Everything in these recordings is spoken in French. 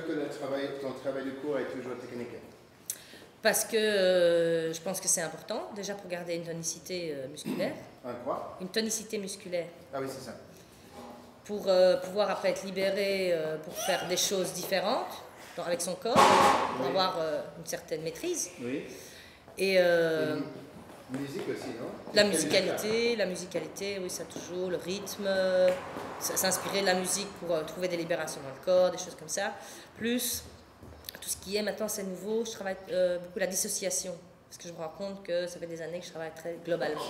Que ton travail de cours est toujours technique? Parce que je pense que c'est important, déjà pour garder une tonicité musculaire. Un quoi? Une tonicité musculaire. Ah oui, c'est ça. Pour pouvoir après être libéré pour faire des choses différentes avec son corps, pour avoir une certaine maîtrise. Oui. Et musique aussi, non? la musicalité, oui, ça toujours, le rythme, s'inspirer de la musique pour trouver des libérations dans le corps, des choses comme ça. Plus tout ce qui est maintenant, c'est nouveau, je travaille beaucoup la dissociation, parce que je me rends compte que ça fait des années que je travaille très globalement.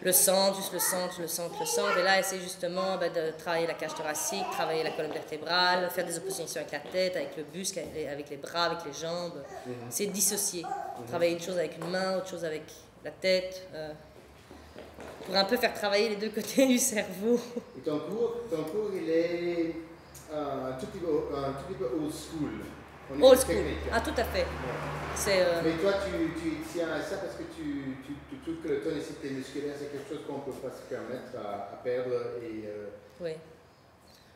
Le centre, juste le centre, le centre, le centre, et là, essayer justement de travailler la cage thoracique, travailler la colonne vertébrale, faire des oppositions avec la tête, avec le buste, avec les bras, avec les jambes. C'est dissocier, travailler une chose avec une main, autre chose avec la tête, pour un peu faire travailler les deux côtés du cerveau. Et ton cours il est un tout petit peu old school. Old school, ah tout à fait. Ouais. Mais toi, tu tiens à ça parce que tu trouves que le tonicité musculaire, c'est quelque chose qu'on ne peut pas se permettre à perdre et... Oui.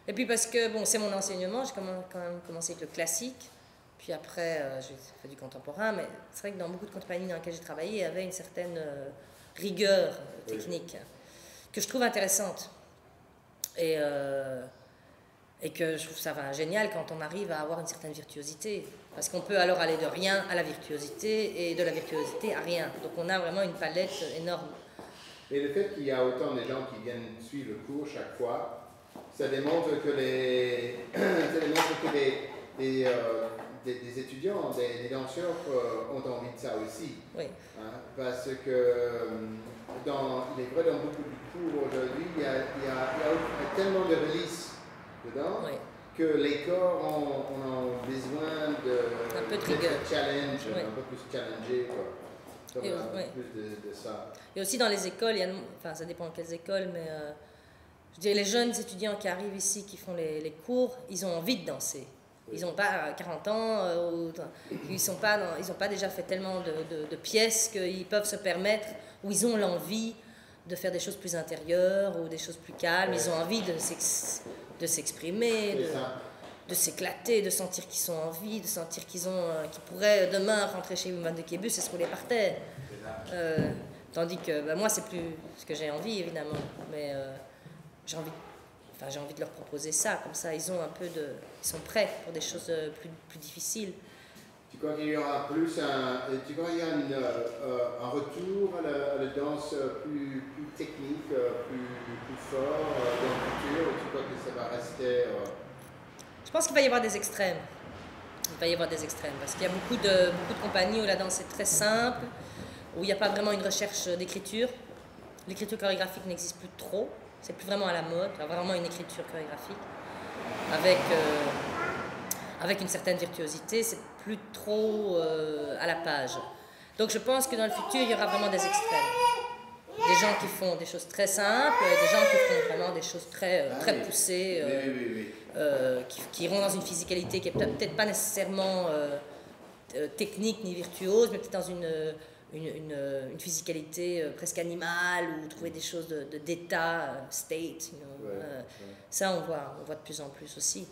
Et puis parce que, bon, c'est mon enseignement, j'ai quand même commencé avec le classique, puis après, j'ai fait du contemporain, mais c'est vrai que dans beaucoup de compagnies dans lesquelles j'ai travaillé, il y avait une certaine rigueur technique que je trouve intéressante. Et que je trouve ça génial quand on arrive à avoir une certaine virtuosité. Parce qu'on peut alors aller de rien à la virtuosité et de la virtuosité à rien. Donc on a vraiment une palette énorme. Et le fait qu'il y a autant de gens qui viennent suivre le cours chaque fois, ça démontre que les étudiants, des danseurs ont envie de ça aussi. Oui. Hein, parce que il est vrai dans beaucoup de cours aujourd'hui, il y a tellement de release dedans, oui, que les corps ont besoin un peu de rigueur, challenge, oui, un peu plus challengé, quoi. Et, oui, plus de ça. Et aussi dans les écoles, enfin ça dépend de quelles écoles, mais je dirais les jeunes étudiants qui arrivent ici, qui font les cours, ils ont envie de danser. Oui. Ils n'ont pas 40 ans, ils n'ont pas déjà fait tellement de pièces qu'ils peuvent se permettre, ou ils ont l'envie de faire des choses plus intérieures ou des choses plus calmes, ils ont envie de s'exprimer, de s'éclater, de sentir qu'ils sont en vie, de sentir qu'ils pourraient demain rentrer chez Wim van de Québus et se rouler par terre. Tandis que moi, c'est plus ce que j'ai envie, évidemment, mais j'ai envie de leur proposer ça, comme ça ils sont prêts pour des choses plus difficiles. Tu crois qu'il y aura un retour à la danse plus technique, plus fort dans le futur, ou tu crois que ça va rester... Je pense qu'il va y avoir des extrêmes. Il va y avoir des extrêmes, parce qu'il y a beaucoup de compagnies où la danse est très simple, où il n'y a pas vraiment une recherche d'écriture. L'écriture chorégraphique n'existe plus trop, c'est plus vraiment à la mode, il y a vraiment une écriture chorégraphique avec une certaine virtuosité, c'est plus trop à la page. Donc je pense que dans le futur, il y aura vraiment des extrêmes. Des gens qui font des choses très simples, des gens qui font vraiment des choses très poussées, qui iront dans une physicalité qui n'est peut-être pas nécessairement technique ni virtuose, mais peut-être dans une physicalité presque animale, ou trouver des choses d'état, state. Ça, on voit de plus en plus aussi.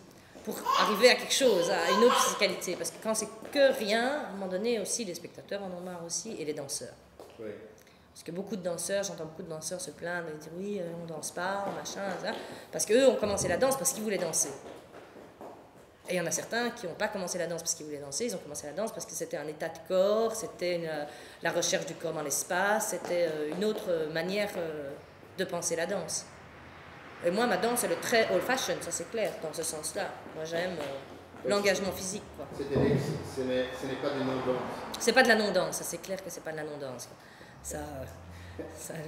Pour arriver à quelque chose, à une autre physicalité. Parce que quand c'est que rien, à un moment donné aussi, les spectateurs en ont marre aussi, et les danseurs. Oui. Parce que j'entends beaucoup de danseurs se plaindre et dire oui, on danse pas, machin, ça. Parce qu'eux ont commencé la danse parce qu'ils voulaient danser. Et il y en a certains qui n'ont pas commencé la danse parce qu'ils voulaient danser, ils ont commencé la danse parce que c'était un état de corps, c'était la recherche du corps dans l'espace, c'était une autre manière de penser la danse. Et moi, ma danse, elle est très old-fashion, ça c'est clair, dans ce sens-là. Moi, j'aime l'engagement physique, quoi. Ce n'est pas de non-danse. C'est pas de la non-danse, ça c'est clair que c'est pas de la non-danse. Ça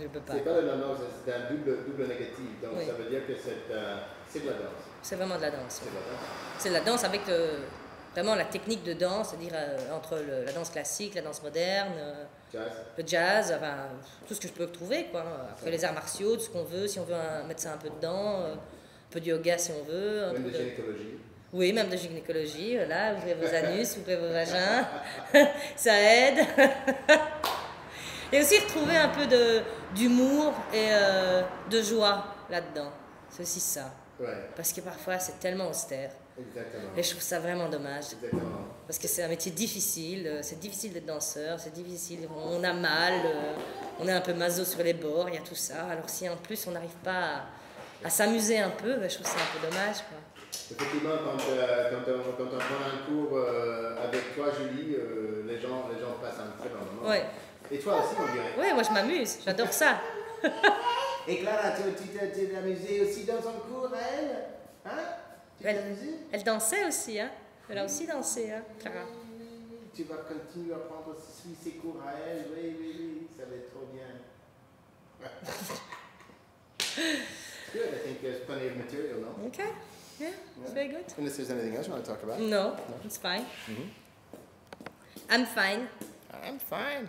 je peux pas. C'est pas de la non-danse, c'est un double négatif. Donc, oui, ça veut dire que c'est de la danse. C'est vraiment de la danse. C'est de la danse. C'est de la danse avec vraiment la technique de danse, c'est-à-dire entre la danse classique, la danse moderne, le jazz, enfin, tout ce que je peux trouver, quoi. Après les arts martiaux, tout ce qu'on veut, si on veut mettre ça un peu dedans, un peu de yoga si on veut. Même de gynécologie. Oui, même de gynécologie, voilà, ouvrez vos anus, ouvrez vos vagins, ça aide. Et aussi retrouver un peu d'humour et de joie là-dedans, c'est aussi ça. Parce que parfois, c'est tellement austère. Exactement. Et je trouve ça vraiment dommage. Exactement. Parce que c'est un métier difficile. C'est difficile d'être danseur. C'est difficile. On a mal. On est un peu maso sur les bords. Il y a tout ça. Alors si en plus, on n'arrive pas à s'amuser un peu, ben, je trouve que c'est un peu dommage, quoi. Effectivement, quand on prend un cours avec toi, Julie, les gens passent un très bon moment. Ouais. Et toi aussi, on dirait. Oui, moi je m'amuse, j'adore ça. Et Clara, tu t'es amusée aussi dans son cours, elle? Hein? Tu t'es amusée? Elle dansait aussi, hein? Elle a aussi dansé, hein, Clara. Tu vas continuer à prendre ses cours à elle, oui, ça va être trop bien. Good, I think there's plenty of material, no? Okay, yeah, it's very good. Unless there's anything else you want to talk about? No, it's fine. I'm fine. I'm fine.